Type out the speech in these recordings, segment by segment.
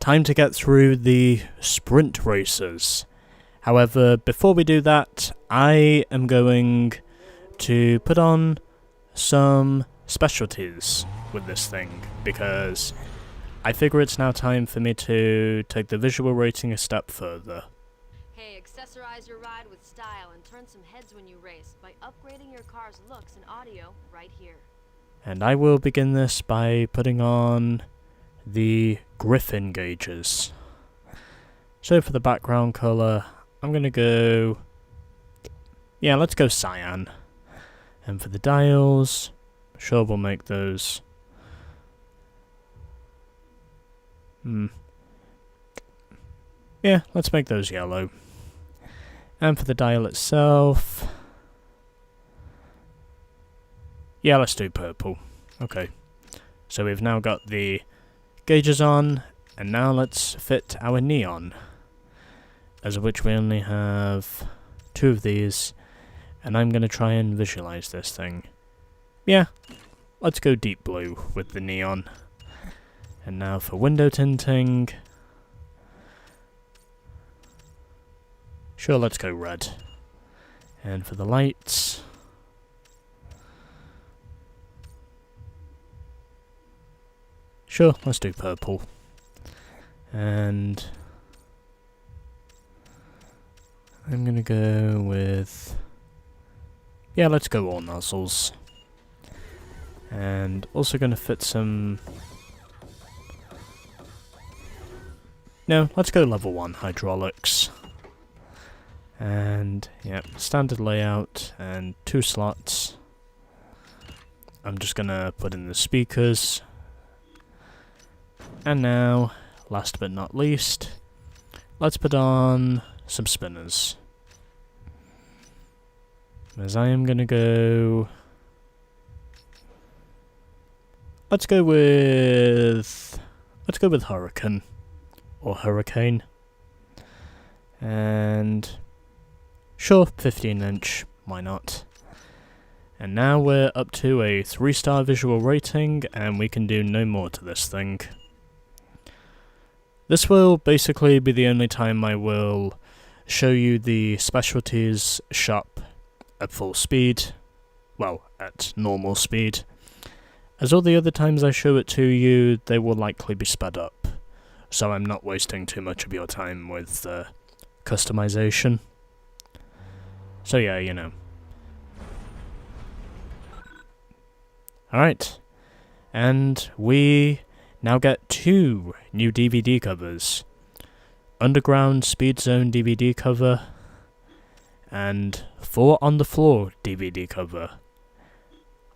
time to get through the sprint races. However, before we do that, I am going to put on some specialties with this thing, because I figure it's now time for me to take the visual rating a step further. Hey, accessorize your ride with style and turn some heads when you race by upgrading your car's looks and audio right here. And I will begin this by putting on the Griffin gauges. So for the background colour, I'm going to go... yeah, let's go cyan. And for the dials, sure we'll make those... yeah, let's make those yellow. And for the dial itself... yeah, let's do purple. Okay. So we've now got the gauges on, and now let's fit our neon. As of which we only have 2 of these, and I'm going to try and visualize this thing. Yeah, let's go deep blue with the neon. And now for window tinting. Sure, let's go red. And for the lights... sure, let's do purple. And... I'm gonna go with... yeah, let's go all nozzles. And also gonna fit some... no, let's go level 1 hydraulics. And, yeah, standard layout and 2 slots. I'm just gonna put in the speakers. And now, last but not least, let's put on some spinners. As I am gonna go... let's go with Hurricane. Or Hurricane. And... sure, 15-inch, why not? And now we're up to a 3-star visual rating, and we can do no more to this thing. This will basically be the only time I will show you the specialties shop at full speed, well, at normal speed, as all the other times I show it to you, they will likely be sped up, so I'm not wasting too much of your time with customization. So yeah, you know. Alright, and we now get 2 new DVD covers. Underground Speed Zone DVD cover, and 4 on the Floor DVD cover.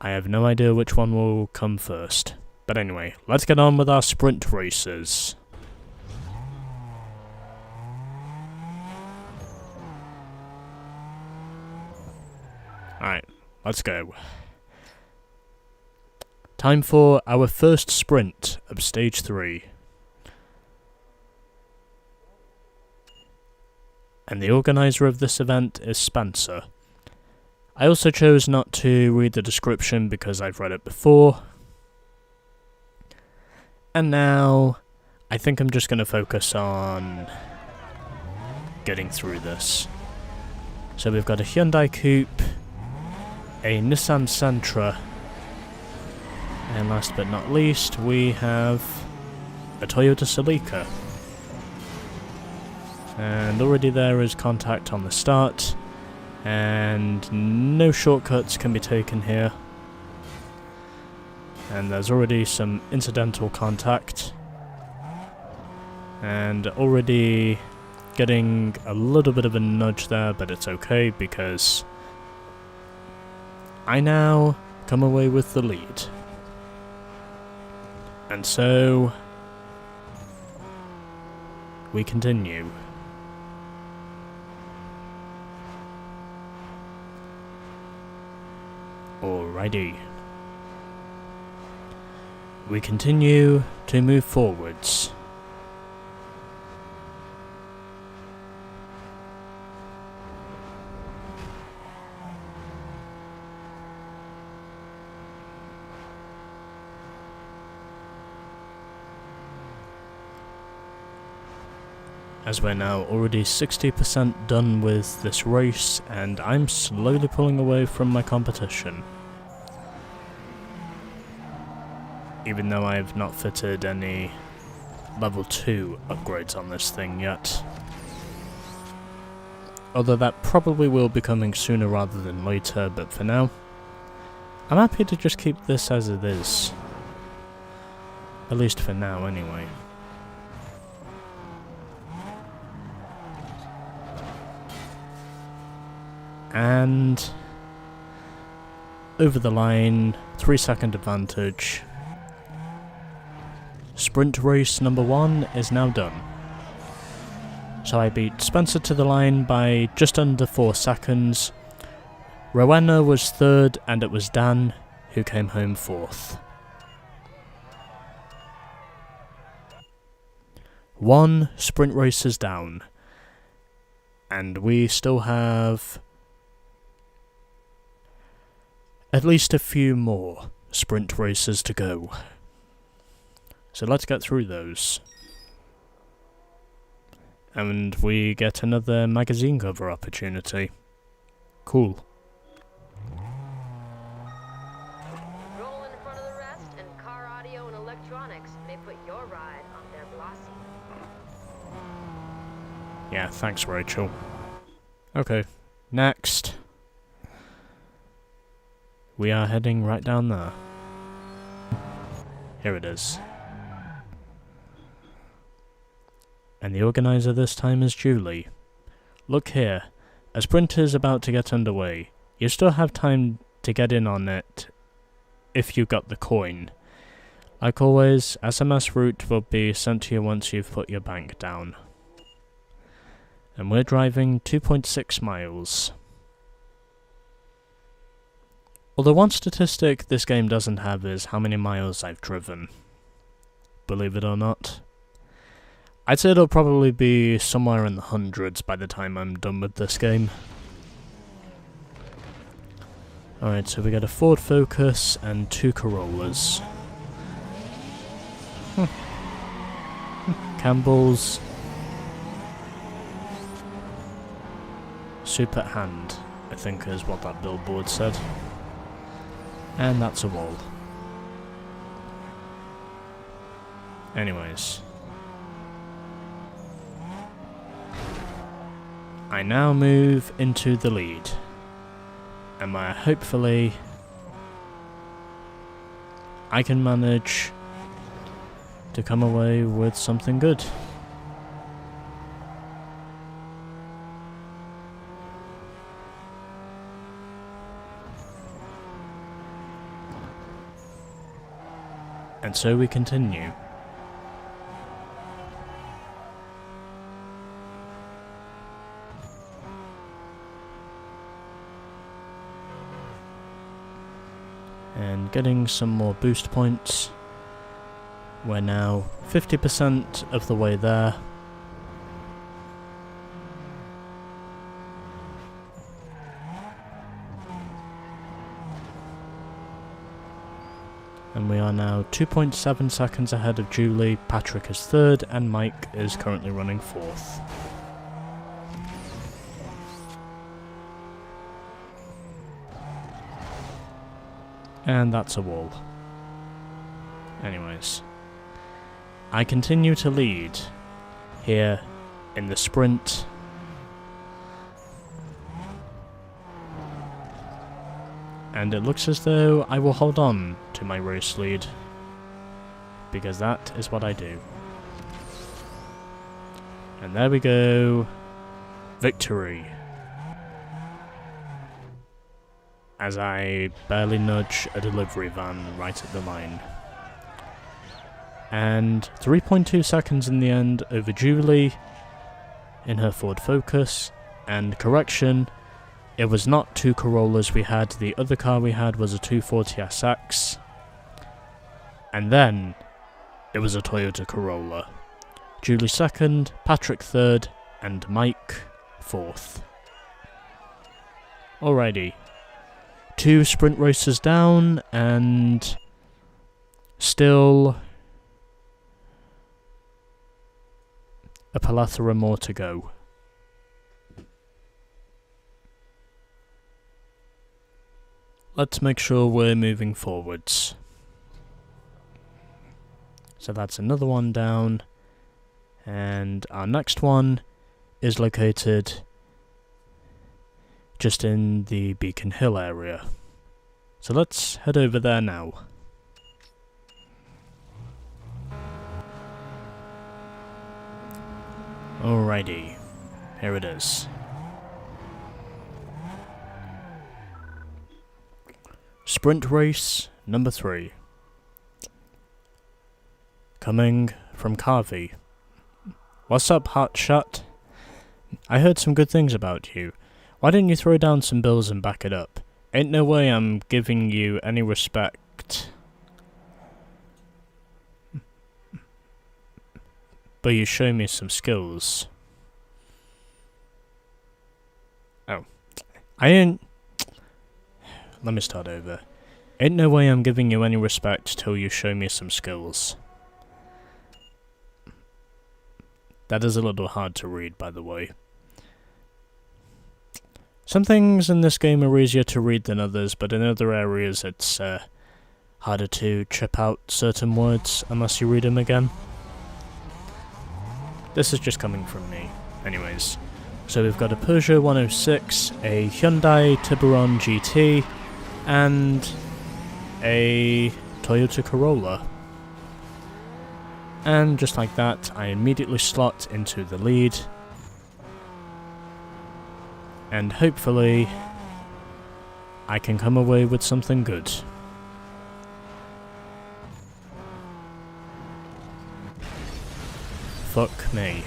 I have no idea which one will come first. But anyway, let's get on with our sprint races. Alright, let's go. Time for our first sprint of Stage 3. And the organizer of this event is Spencer. I also chose not to read the description because I've read it before. And now, I think I'm just going to focus on getting through this. So we've got a Hyundai Coupe, a Nissan Sentra, and last but not least, we have a Toyota Celica. And already there is contact on the start, and no shortcuts can be taken here. And there's already some incidental contact, and already getting a little bit of a nudge there, but it's okay because I now come away with the lead. And so, we continue. Alrighty. We continue to move forwards. as we're now already 60% done with this race, and I'm slowly pulling away from my competition. Even though I have not fitted any level 2 upgrades on this thing yet. Although that probably will be coming sooner rather than later, but for now, I'm happy to just keep this as it is. At least for now, anyway. And over the line, 3-second advantage. Sprint race number 1 is now done. So I beat Spencer to the line by just under 4 seconds. Rowena was 3rd, and it was Dan who came home 4th. 1 sprint race is down, and we still have at least a few more sprint races to go. So let's get through those. And we get another magazine cover opportunity. Cool. Roll in front of the rest, and car audio and electronics may put your ride on their glossy. Yeah, thanks, Rachel. Okay, next. We are heading right down there. Here it is. And the organizer this time is Julie. Look here, a sprint is about to get underway. You still have time to get in on it if you got the coin. Like always, SMS route will be sent to you once you've put your bank down. And we're driving 2.6 miles. Although one statistic this game doesn't have is how many miles I've driven. Believe it or not. I'd say it'll probably be somewhere in the hundreds by the time I'm done with this game. Alright, so we got a Ford Focus and 2 Corollas. Campbell's Super Hand, I think is what that billboard said. And that's a wall. Anyways. I now move into the lead. And hopefully I can manage to come away with something good. And so we continue. And getting some more boost points. We're now 50% of the way there. And we are now 2.7 seconds ahead of Julie. Patrick is 3rd, and Mike is currently running 4th. And that's a wall. Anyways. I continue to lead here in the sprint. And it looks as though I will hold on to my race lead, because that is what I do. And there we go. Victory. As I barely nudge a delivery van right at the line. And 3.2 seconds in the end over Julie in her Ford Focus. And correction, it was not 2 Corollas we had, the other car we had was a 240SX. And then it was a Toyota Corolla. Julie 2nd, Patrick 3rd, and Mike 4th. Alrighty. 2 sprint races down, and still a plethora more to go. Let's make sure we're moving forwards. So that's another one down, and our next one is located just in the Beacon Hill area. So let's head over there now. Alrighty, here it is. Sprint race number 3. Coming from Carvey. What's up, Hotshot? I heard some good things about you. Why didn't you throw down some bills and back it up? Ain't no way I'm giving you any respect. But you show me some skills. Oh. I ain't... Let me start over. Ain't no way I'm giving you any respect till you show me some skills. That is a little hard to read, by the way. Some things in this game are easier to read than others, but in other areas it's harder to chip out certain words unless you read them again. This is just coming from me. Anyways, so we've got a Peugeot 106, a Hyundai Tiburon GT, and a Toyota Corolla. And just like that, I immediately slot into the lead. And hopefully, I can come away with something good. Fuck me.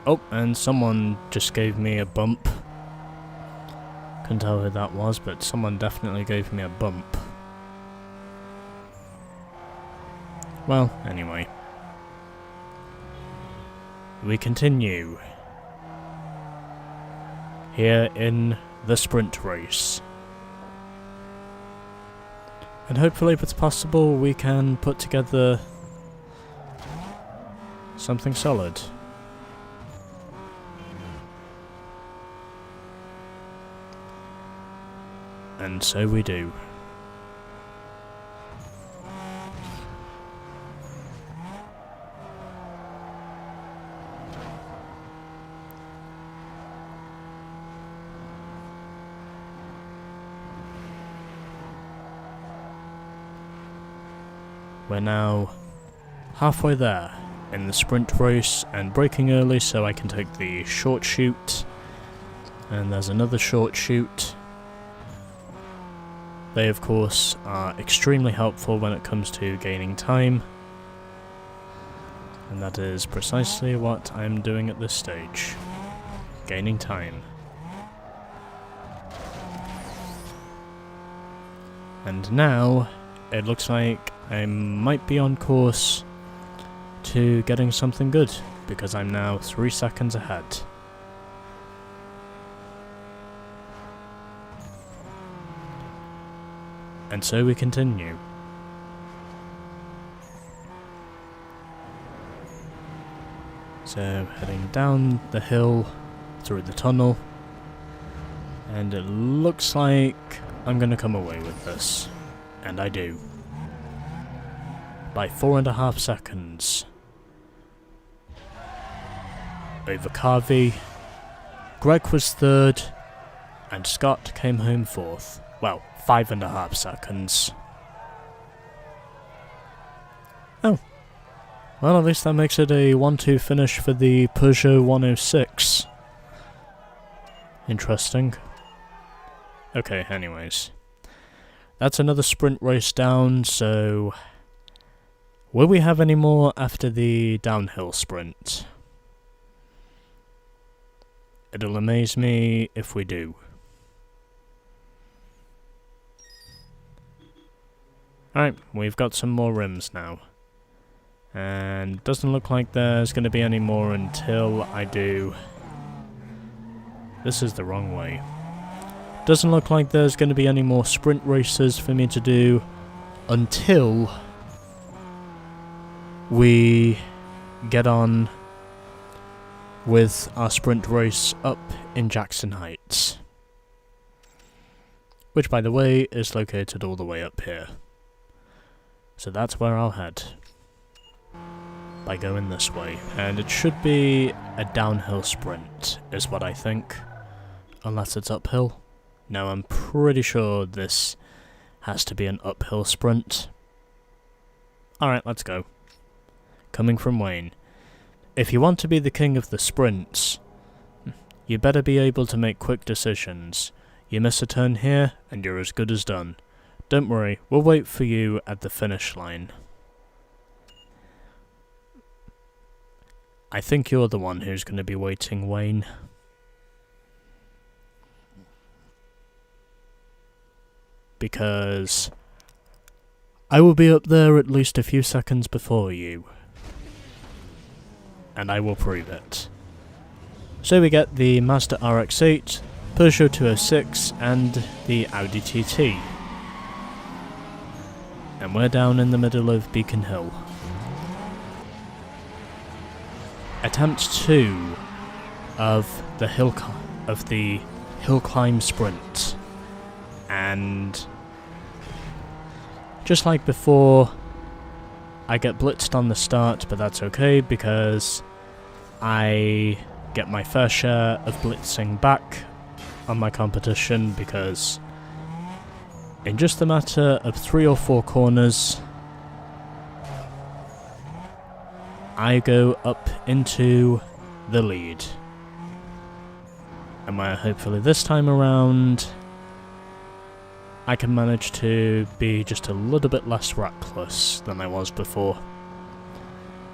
Oh, and someone just gave me a bump. Couldn't tell who that was, but someone definitely gave me a bump. Well, anyway. We continue. Here in the sprint race. And hopefully, if it's possible, we can put together something solid. And so we do. We're now halfway there in the sprint race and braking early so I can take the short chute. And there's another short chute. They of course are extremely helpful when it comes to gaining time. And that is precisely what I'm doing at this stage. Gaining time. And now, it looks like I might be on course to getting something good, because I'm now 3 seconds ahead. And so we continue. So, heading down the hill, through the tunnel, and it looks like I'm gonna come away with this. And I do. By 4.5 seconds. Over Carvey, Greg was third, and Scott came home fourth. Well, 5.5 seconds. Oh. Well, at least that makes it a 1-2 finish for the Peugeot 106. Interesting. Okay, anyways. That's another sprint race down, so... will we have any more after the downhill sprint? It'll amaze me if we do. Alright, we've got some more rims now. And doesn't look like there's going to be any more until I do... This is the wrong way. Doesn't look like there's going to be any more sprint races for me to do until we get on with our sprint race up in Jackson Heights, which, by the way, is located all the way up here. So that's where I'll head, by going this way. And it should be a downhill sprint, is what I think, unless it's uphill. No, I'm pretty sure this has to be an uphill sprint. Alright, let's go. Coming from Wayne. If you want to be the king of the sprints, you better be able to make quick decisions. You miss a turn here, and you're as good as done. Don't worry, we'll wait for you at the finish line. I think you're the one who's going to be waiting, Wayne. Because I will be up there at least a few seconds before you. And I will prove it. So we get the Mazda RX-8, Peugeot 206, and the Audi TT. And we're down in the middle of Beacon Hill. Attempt 2 of the hill climb sprint. And just like before, I get blitzed on the start, but that's okay because I get my fair share of blitzing back on my competition, because in just a matter of 3 or 4 corners, I go up into the lead. And where hopefully this time around I can manage to be just a little bit less reckless than I was before.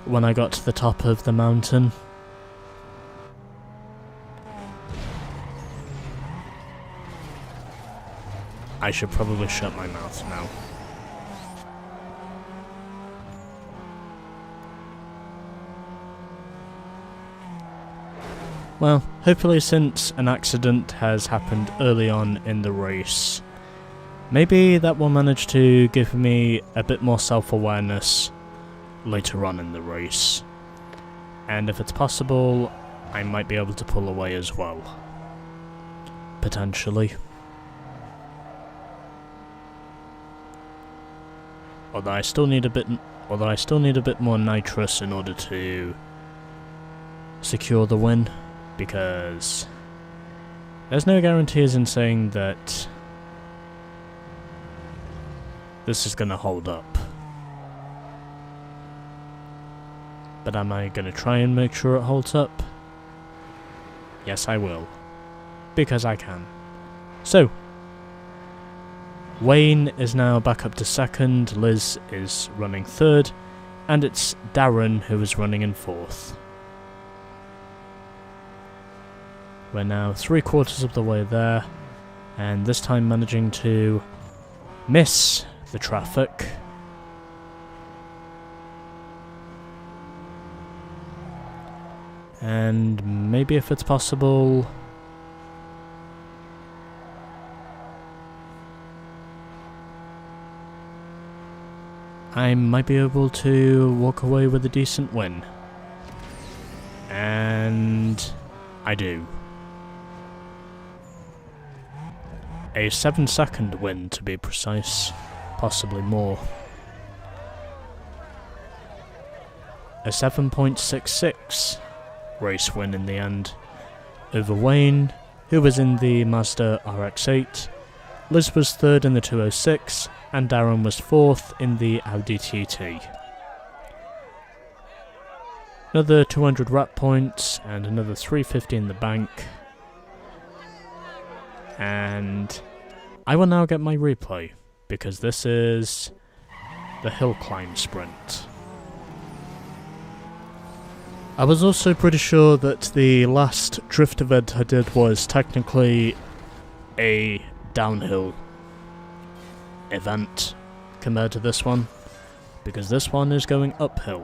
When I got to the top of the mountain, I should probably shut my mouth now. Well, hopefully since an accident has happened early on in the race, maybe that will manage to give me a bit more self-awareness later on in the race. And if it's possible, I might be able to pull away as well. Potentially. Although I still need a bit more nitrous in order to secure the win, because there's no guarantees in saying that this is going to hold up. But am I going to try and make sure it holds up? Yes, I will. Because I can. So, Wayne is now back up to second, Liz is running third, and it's Darren who is running in fourth. We're now 3/4 of the way there, and this time managing to miss the traffic. And maybe if it's possible, I might be able to walk away with a decent win. And I do. A 7-second win, to be precise. Possibly more. A 7.66 race win in the end, over Wayne, who was in the Mazda RX-8, Liz was third in the 206, and Darren was fourth in the Audi TT. Another 200 rap points, and another 350 in the bank. And I will now get my replay, because this is the hill climb sprint. I was also pretty sure that the last drift event I did was technically a downhill event compared to this one, because this one is going uphill.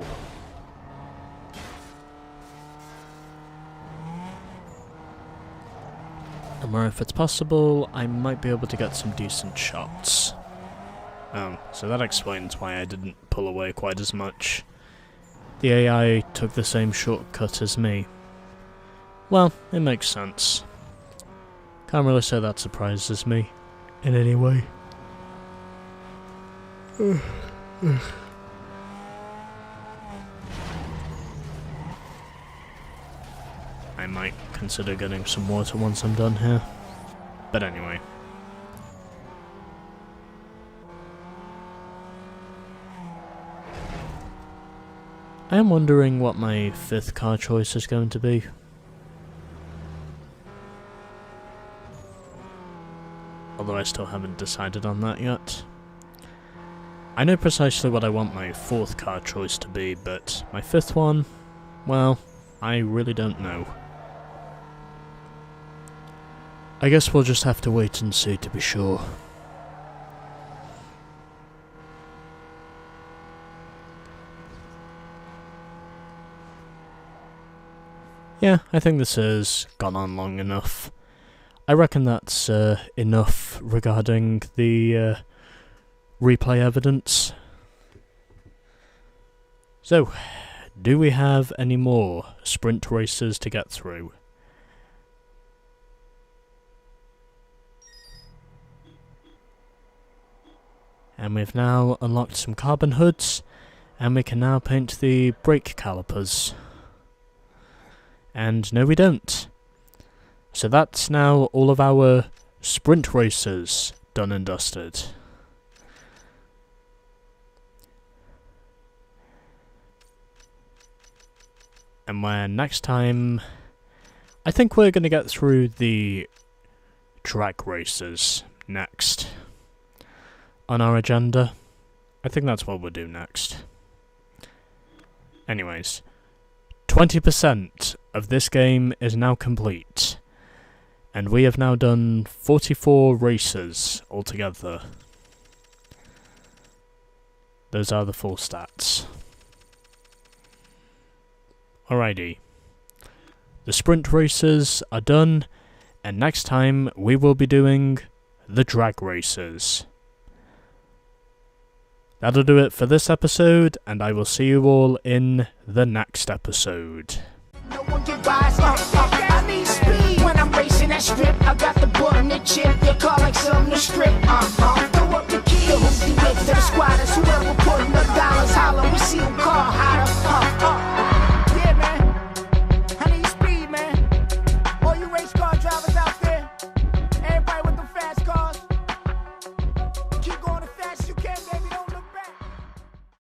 And where if it's possible, I might be able to get some decent shots. Oh, so that explains why I didn't pull away quite as much the AI took the same shortcut as me. Well, it makes sense. Can't really say that surprises me in any way. I might consider getting some water once I'm done here. But anyway. I am wondering what my 5th car choice is going to be. Although I still haven't decided on that yet. I know precisely what I want my 4th car choice to be, but my 5th one, well, I really don't know. I guess we'll just have to wait and see to be sure. Yeah, I think this has gone on long enough. I reckon that's enough regarding the replay evidence. So, do we have any more sprint races to get through? And we've now unlocked some carbon hoods, and we can now paint the brake calipers. And no, we don't. So that's now all of our sprint races done and dusted. And when next time, I think we're going to get through the track races next on our agenda. I think that's what we'll do next. Anyways, 20% of this game is now complete, and we have now done 44 races altogether. Those are the full stats. Alrighty. The sprint races are done, and next time we will be doing the drag races. That'll do it for this episode, and I will see you all in the next episode. No one can rise, I need speed when I'm racing that strip. I got the bull and the chip, your car like something to strip. Throw up the key, the hoopty whip to the squatters, whoever putting $1